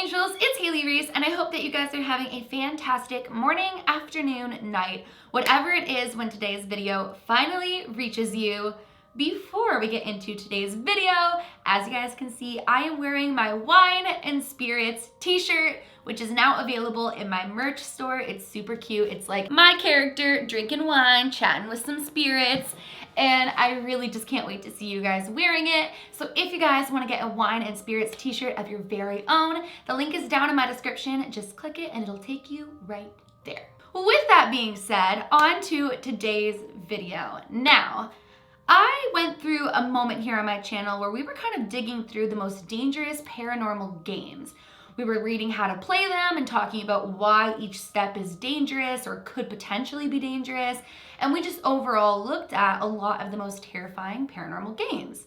angels, it's Hailey Reese, and I hope that you guys are having a fantastic morning, afternoon, night, whatever it is when today's video finally reaches you. Before we get into today's video, as you guys can see, I am wearing my Wine and Spirits t-shirt, which is now available in my merch store. It's super cute. It's like my character drinking wine, chatting with some spirits, and I really just can't wait to see you guys wearing it. So if you guys want to get a Wine and Spirits t-shirt of your very own, the link is down in my description. Just click it and it'll take you right there. With that being said, on to today's video. Now, I went through a moment here on my channel where we were kind of digging through the most dangerous paranormal games. We were reading how to play them and talking about why each step is dangerous or could potentially be dangerous. And we just overall looked at a lot of the most terrifying paranormal games.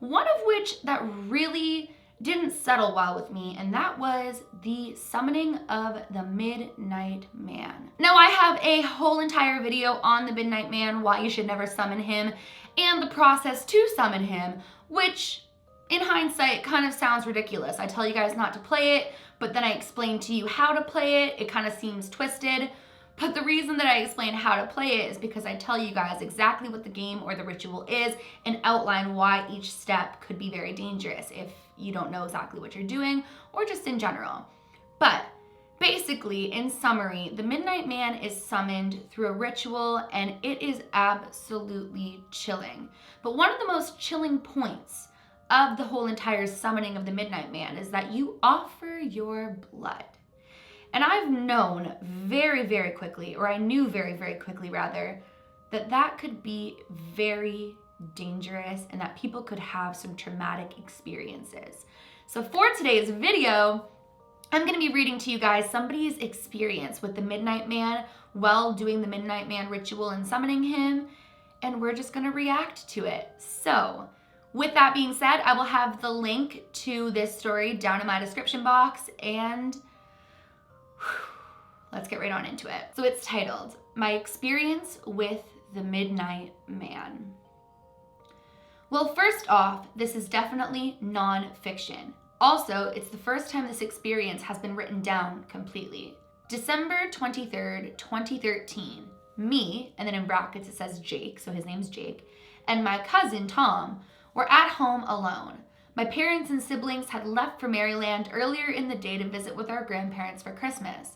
One of which that really didn't settle well with me, and that was the summoning of the Midnight Man. Now, I have a whole entire video on the Midnight Man, why you should never summon him, and the process to summon him, which in hindsight kind of sounds ridiculous. I tell you guys not to play it, but then I explain to you how to play it. It kind of seems twisted. But the reason that I explain how to play it is because I tell you guys exactly what the game or the ritual is and outline why each step could be very dangerous if you don't know exactly what you're doing or just in general. But basically, in summary, the Midnight Man is summoned through a ritual and it is absolutely chilling. But one of the most chilling points of the whole entire summoning of the Midnight Man is that you offer your blood. And I've known very, very quickly, or I knew very, very quickly rather, that that could be very dangerous and that people could have some traumatic experiences. So for today's video, I'm gonna be reading to you guys somebody's experience with the Midnight Man while doing the Midnight Man ritual and summoning him, and we're just gonna react to it. So, with that being said, I will have the link to this story down in my description box, and let's get right on into it. So it's titled, My Experience with the Midnight Man. Well, first off, this is definitely non-fiction. Also, it's the first time this experience has been written down completely. December 23rd, 2013, me, and then in brackets it says Jake, so his name's Jake, and my cousin Tom were at home alone. My parents and siblings had left for Maryland earlier in the day to visit with our grandparents for Christmas.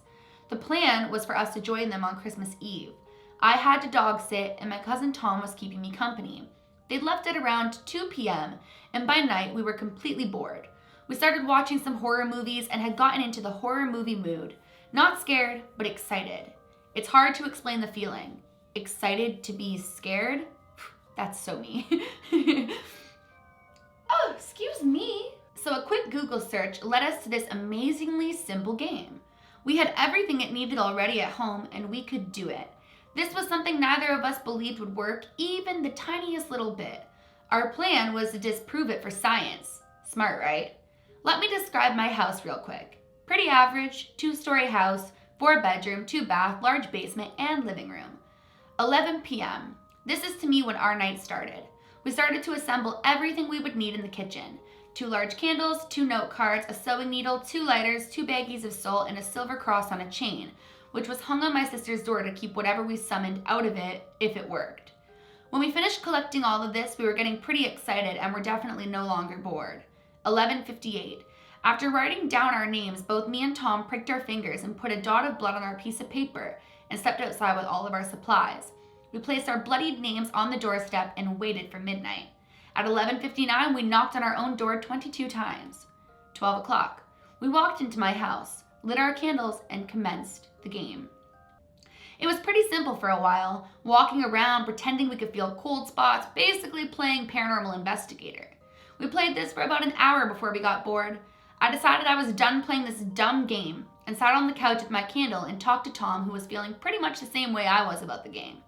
The plan was for us to join them on Christmas Eve. I had to dog sit and my cousin Tom was keeping me company. They'd left at around 2 p.m. and by night we were completely bored. We started watching some horror movies and had gotten into the horror movie mood. Not scared, but excited. It's hard to explain the feeling. Excited to be scared? That's so me. Oh, excuse me. So a quick Google search led us to this amazingly simple game. We had everything it needed already at home and we could do it. This was something neither of us believed would work even the tiniest little bit. Our plan was to disprove it for science. Smart, right? Let me describe my house real quick. Pretty average, 2-story house, 4-bedroom, 2-bath, large basement, and living room. 11 p.m. This is to me when our night started. We started to assemble everything we would need in the kitchen. 2 large candles, 2 note cards, a sewing needle, 2 lighters, 2 baggies of salt, and a silver cross on a chain, which was hung on my sister's door to keep whatever we summoned out of it if it worked. When we finished collecting all of this, we were getting pretty excited and were definitely no longer bored. 11:58. After writing down our names, both me and Tom pricked our fingers and put a dot of blood on our piece of paper and stepped outside with all of our supplies. We placed our bloodied names on the doorstep and waited for midnight. At 11:59, we knocked on our own door 22 times. 12 o'clock. We walked into my house, lit our candles, and commenced the game. It was pretty simple for a while, walking around, pretending we could feel cold spots, basically playing paranormal investigator. We played this for about an hour before we got bored. I decided I was done playing this dumb game and sat on the couch with my candle and talked to Tom, who was feeling pretty much the same way I was about the game.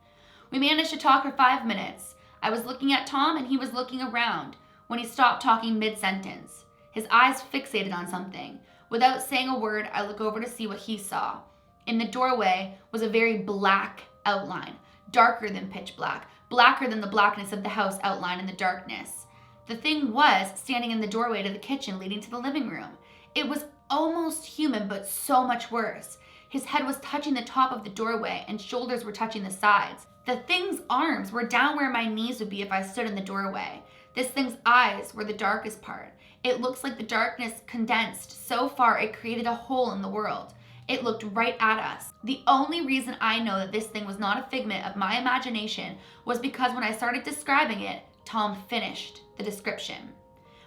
We managed to talk for 5 minutes. I was looking at Tom and he was looking around when he stopped talking mid-sentence. His eyes fixated on something. Without saying a word, I look over to see what he saw. In the doorway was a very black outline, darker than pitch black, blacker than the blackness of the house outlined in the darkness. The thing was standing in the doorway to the kitchen leading to the living room. It was almost human, but so much worse. His head was touching the top of the doorway and shoulders were touching the sides. The thing's arms were down where my knees would be if I stood in the doorway. This thing's eyes were the darkest part. It looks like the darkness condensed so far it created a hole in the world. It looked right at us. The only reason I know that this thing was not a figment of my imagination was because when I started describing it, Tom finished the description.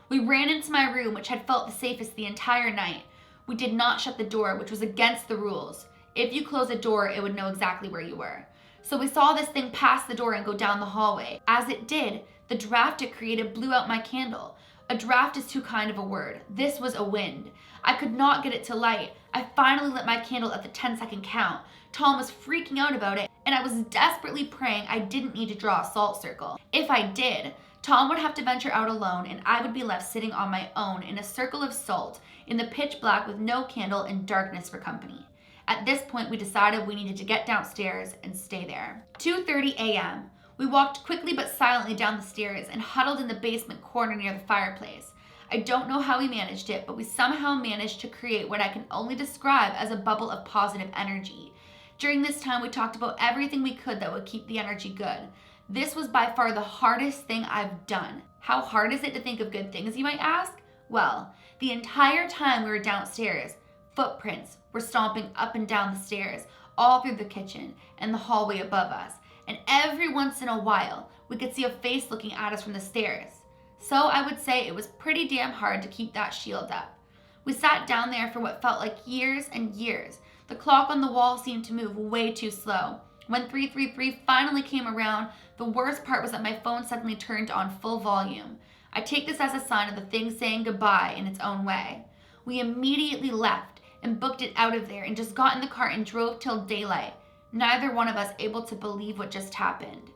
We ran into my room, which had felt the safest the entire night. We did not shut the door, which was against the rules. If you close a door, it would know exactly where you were. So we saw this thing pass the door and go down the hallway. As it did, the draft it created blew out my candle. A draft is too kind of a word. This was a wind. I could not get it to light. I finally lit my candle at the 10-second count. Tom was freaking out about it, and I was desperately praying I didn't need to draw a salt circle. If I did, Tom would have to venture out alone, and I would be left sitting on my own in a circle of salt, in the pitch black with no candle and darkness for company. At this point, we decided we needed to get downstairs and stay there. 2:30 a.m. We walked quickly but silently down the stairs and huddled in the basement corner near the fireplace. I don't know how we managed it, but we somehow managed to create what I can only describe as a bubble of positive energy. During this time, we talked about everything we could that would keep the energy good. This was by far the hardest thing I've done. How hard is it to think of good things, you might ask? Well, the entire time we were downstairs, footprints were stomping up and down the stairs, all through the kitchen and the hallway above us. And every once in a while, we could see a face looking at us from the stairs. So I would say it was pretty damn hard to keep that shield up. We sat down there for what felt like years and years. The clock on the wall seemed to move way too slow. When 3:33 finally came around, the worst part was that my phone suddenly turned on full volume. I take this as a sign of the thing saying goodbye in its own way. We immediately left and booked it out of there and just got in the car and drove till daylight. Neither one of us able to believe what just happened.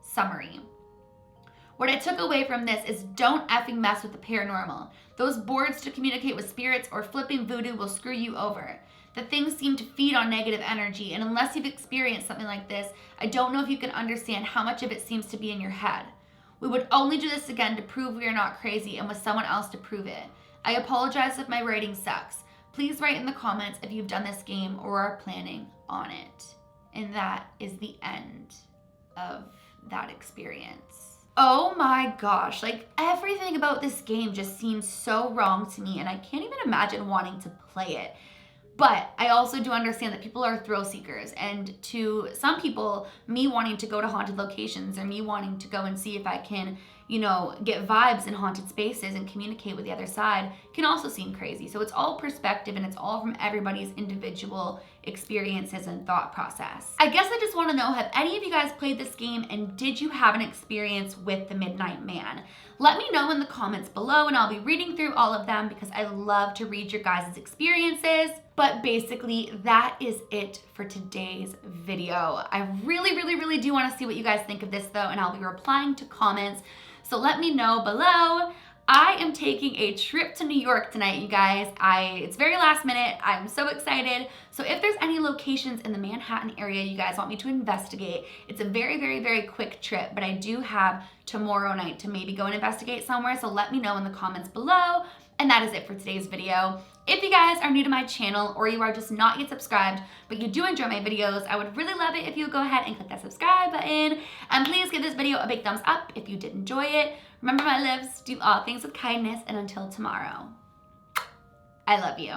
Summary. What I took away from this is don't effing mess with the paranormal. Those boards to communicate with spirits or flipping voodoo will screw you over. The things seem to feed on negative energy, and unless you've experienced something like this, I don't know if you can understand how much of it seems to be in your head. We would only do this again to prove we are not crazy and with someone else to prove it. I apologize if my writing sucks. Please write in the comments if you've done this game or are planning on it. And that is the end of that experience. Oh my gosh, like everything about this game just seems so wrong to me, and I can't even imagine wanting to play it. But I also do understand that people are thrill seekers, and to some people, me wanting to go to haunted locations or me wanting to go and see if I can, get vibes in haunted spaces and communicate with the other side can also seem crazy. So it's all perspective, and it's all from everybody's individual experiences and thought process. I guess I just want to know, have any of you guys played this game, and did you have an experience with the Midnight Man? Let me know in the comments below, and I'll be reading through all of them because I love to read your guys' experiences. But basically, that is it for today's video. I really do want to see what you guys think of this though, and I'll be replying to comments. So let me know below. I am taking a trip to New York tonight, you guys. It's very last minute. I'm so excited. So if there's any locations in the Manhattan area you guys want me to investigate, it's a very quick trip, but I do have tomorrow night to maybe go and investigate somewhere. So let me know in the comments below. And that is it for today's video. If you guys are new to my channel or you are just not yet subscribed, but you do enjoy my videos, I would really love it if you would go ahead and click that subscribe button. And please give this video a big thumbs up if you did enjoy it. Remember, my lives, do all things with kindness, and until tomorrow, I love you.